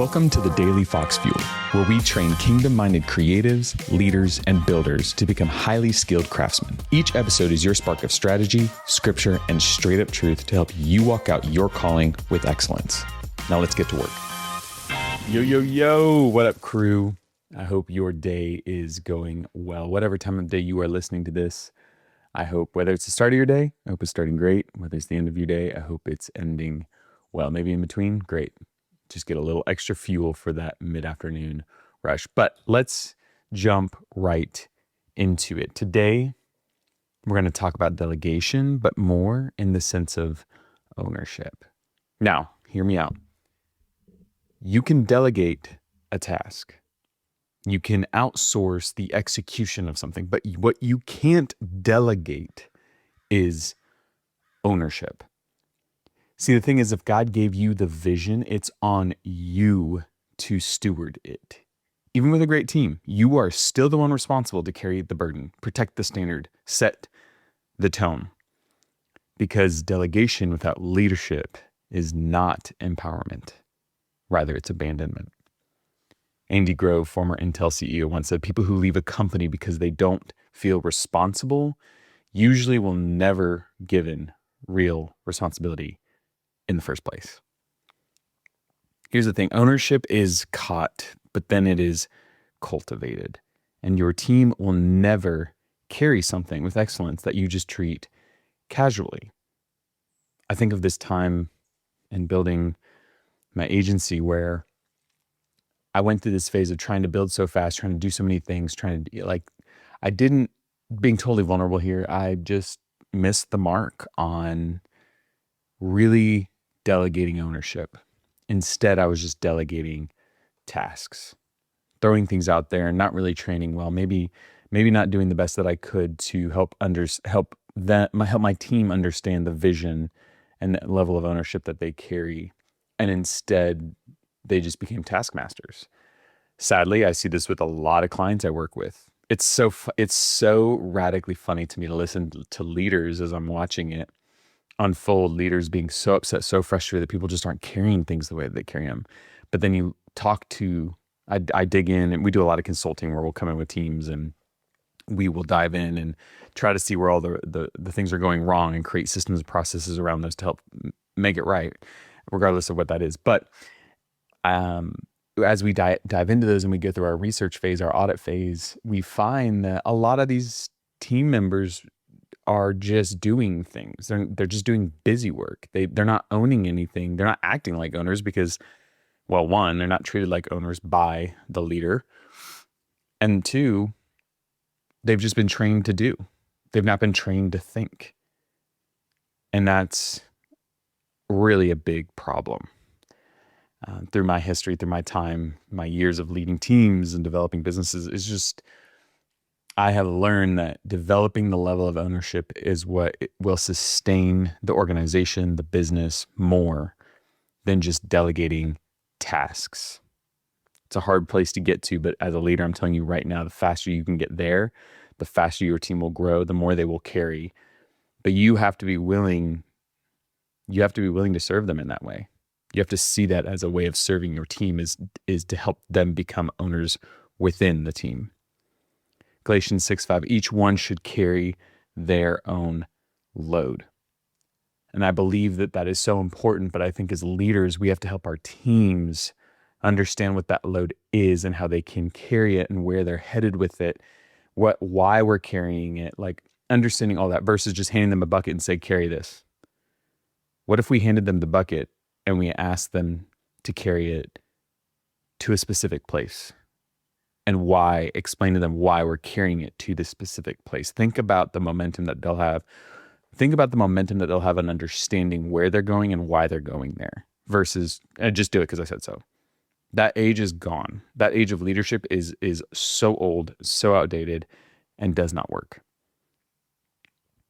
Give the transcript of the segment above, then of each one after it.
Welcome to the Daily Fox Fuel, where we train kingdom-minded creatives, leaders, and builders to become highly skilled craftsmen. Each episode is your spark of strategy, scripture, and straight-up truth to help you walk out your calling with excellence. Now let's get to work. Yo, what up, crew? I hope your day is going well. Whatever time of day you are listening to this, I hope, whether it's the start of your day, I hope it's starting great. Whether it's the end of your day, I hope it's ending well. Maybe in between, great. Just get a little extra fuel for that mid-afternoon rush. But let's jump right into it. Today, we're going to talk about delegation, but more in the sense of ownership. Now, hear me out. You can delegate a task. You can outsource the execution of something, but what you can't delegate is ownership. See, the thing is, if God gave you the vision, it's on you to steward it. Even with a great team, you are still the one responsible to carry the burden, protect the standard, set the tone. Because delegation without leadership is not empowerment. Rather, it's abandonment. Andy Grove, former Intel CEO, once said, people who leave a company because they don't feel responsible usually will never given real responsibility in the first place. Here's the thing. Ownership is caught, but then it is cultivated. And your team will never carry something with excellence that you just treat casually. I think of this time in building my agency where I went through this phase of trying to build so fast, trying to do so many things, being totally vulnerable here, I just missed the mark on really delegating ownership. Instead, I was just delegating tasks, throwing things out there and not really training well, maybe not doing the best that I could to help my team understand the vision and the level of ownership that they carry. And instead, they just became taskmasters. Sadly, I see this with a lot of clients I work with. It's so radically funny to me to listen to leaders as I'm watching it unfold, leaders being so upset, so frustrated that people just aren't carrying things the way that they carry them. But then you talk to, I dig in, and we do a lot of consulting where we'll come in with teams and we will dive in and try to see where all the things are going wrong and create systems and processes around those to help make it right, regardless of what that is. But as we dive into those and we go through our research phase, our audit phase, we find that a lot of these team members are just doing things. They're just doing busy work. They're not owning anything. They're not acting like owners because, well, one, they're not treated like owners by the leader. And two, they've just been trained to do. They've not been trained to think. And that's really a big problem. Through my history, through my time, my years of leading teams and developing businesses, it's just, I have learned that developing the level of ownership is what will sustain the organization, the business, more than just delegating tasks. It's a hard place to get to, but as a leader, I'm telling you right now, the faster you can get there, the faster your team will grow, the more they will carry. But you have to be willing to serve them in that way. You have to see that as a way of serving your team is to help them become owners within the team. Galatians 6:5, each one should carry their own load. And I believe that is so important, but I think as leaders, we have to help our teams understand what that load is and how they can carry it and where they're headed with it, why we're carrying it, like understanding all that versus just handing them a bucket and say, carry this. What if we handed them the bucket and we asked them to carry it to a specific place? And why, explain to them why we're carrying it to this specific place. Think about the momentum that they'll have. Think about the momentum that they'll have in understanding where they're going and why they're going there versus just do it because I said so. That age is gone. That age of leadership is so old, so outdated, and does not work.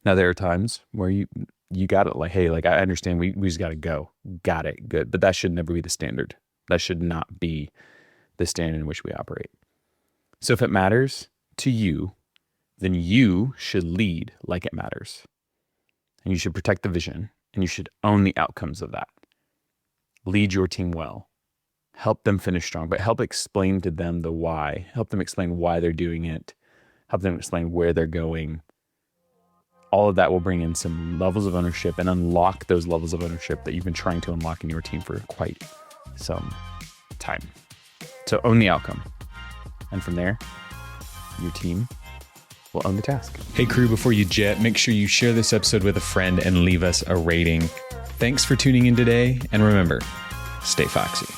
Now, there are times where you got it like, hey, like I understand we just got to go. Got it. Good. But that should never be the standard. That should not be the standard in which we operate. So if it matters to you, then you should lead like it matters. And you should protect the vision and you should own the outcomes of that. Lead your team well. help them finish strong, but help explain to them the why. Help them explain why they're doing it. Help them explain where they're going. All of that will bring in some levels of ownership and unlock those levels of ownership that you've been trying to unlock in your team for quite some time. So own the outcome. And from there, your team will own the task. Hey crew, before you jet, make sure you share this episode with a friend and leave us a rating. Thanks for tuning in today. And remember, stay foxy.